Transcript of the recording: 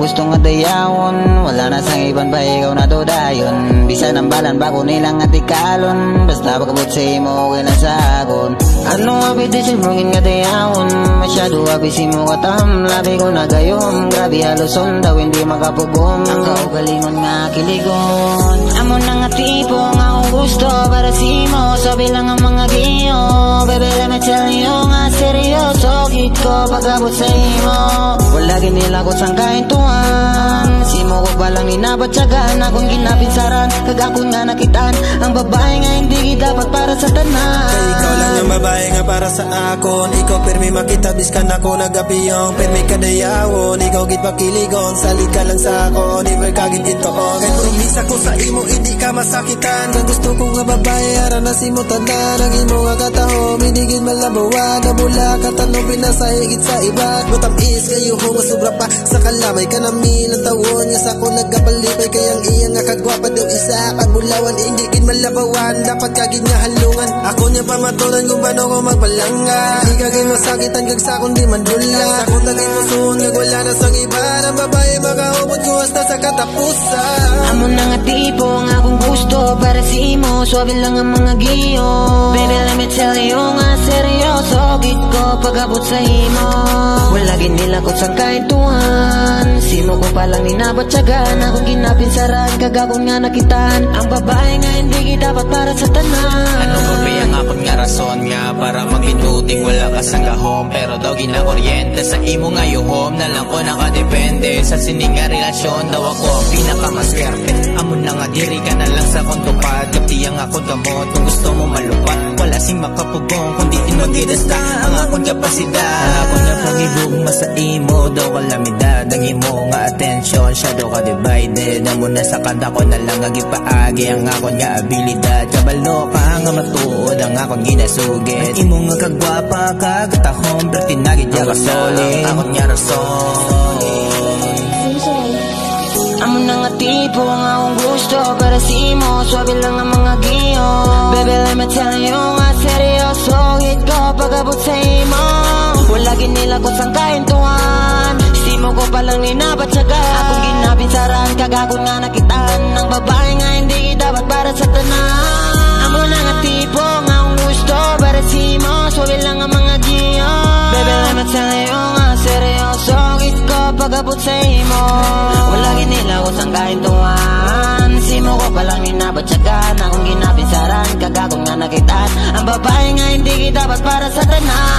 gusto nga dayawon. Wala na sang iban pa ikaw na to dayon. Bisa ng balan bago nilang atikalon. Basta pagkabot sa imo okay na sa akon. Ano nga bidisin mongin nga dayawon. Masyado abisi mo katam. Labi ko na gayom. Grabe haluson daw hindi makapugom. Ang kaugalingon nga kiligon. Amo na nga tipo nga akong gusto para si mo. So bilang ang mga giyo. Baby let me tell you nga seryoso. Git ko pagkabot sa imo. Wala ginila ko sang kaintuan. Si mo ko palang ninabatsagan. Akong ginapinsaran. Kagakon nga nakitaan. Ang babae nga hindi dapat para sa tanan. Kaya ikaw lang yung babae nga para sa akon. Ikaw permi makita biskan ako nagapiyong. Permi kadayawon. Ikaw git pakiligon. Salit ka lang sa akon. Never kagit gintoon. Kaya promisa ko sa imo hindi ka masakitan. Kaya gusto ko nga babae ara na si mo tanan. Ang imo nga katahom hindi gid malabawan. Namula katanong pinasahigit sa iba. Butam is kayo ho masubra pa sa kalamay ka na milang tawon. Nga sa ako nagkapalipay kayang iya nga kagwapa daw isa. Kagulawan hindi gid malabawan. Dapat kagid nga halungan. Ako niya pa matulan kung paano ko magpalanga. Di kagid masakitan kag sa akong di mandula. Sa akong tagin mo suon kag wala na sang iba. Ang babae makahubot ko hasta sa katapusan. Amo na nga tipo nga akong gusto para si mo. Suabe lang ang mga giyo. Baby let me tell you nga seryoso. Git ko pagabot sa imo. Wala ginila ko sang kaintuan. Si mo ko palang ninabatsagan. Akong ginapinsaran kagakon nga nakitaan. Ang babae nga hindi dapat para sa tanan. Ano ba ang akon nga rason nga para magpinuting wala ka sang gahom. Pero daw ginakuryente sa imo nga yuhom. Na lang ko nakadepende sa sining nga relasyon. Daw ako ang pinakamaswerte. Amo na nga diri ka na lang sa kontupad. Kapti ang akon kamot kung gusto mo malupat. Wala sing makapugong kundi magidasta ang akong kapasidad. Ang akong nga pag-ibog sa imo daw kalamidad. Ang imo nga atensyon siya daw ka-divided. Amo na sa kanta ko na lang agipaagi ang akong nga abilidad. Kabalo ka nga matuod ang akong ginasugit. Ang imo nga kagwapa kagatahom pero tinagid ya ka solid. Ang akong nga rason. Amo na nga tipo nga akong gusto para si mo. Suabe lang ang mga giyo. Baby let me tell you nga seryoso. Hit ko pagabot sa imo. Wala ginila ko sang kaintuan. Si mo ko palang ninabatsagan. Akong ginapinsaran kagakon nga nakitaan. Ang babae nga hindi dapat para sa tanan. Amo na nga tipo nga akong gusto para si mo. Suabe lang ang mga giyo. Baby let me tell you nga seryoso. Hit ko pagabot sa imo. Wala ginila ko sang kaintuan. Si mo ko palang ninabatsagan. Akong ginapinsaran kagakon nga nakitaan. Ang babae nga hindi dapat para sa tanan.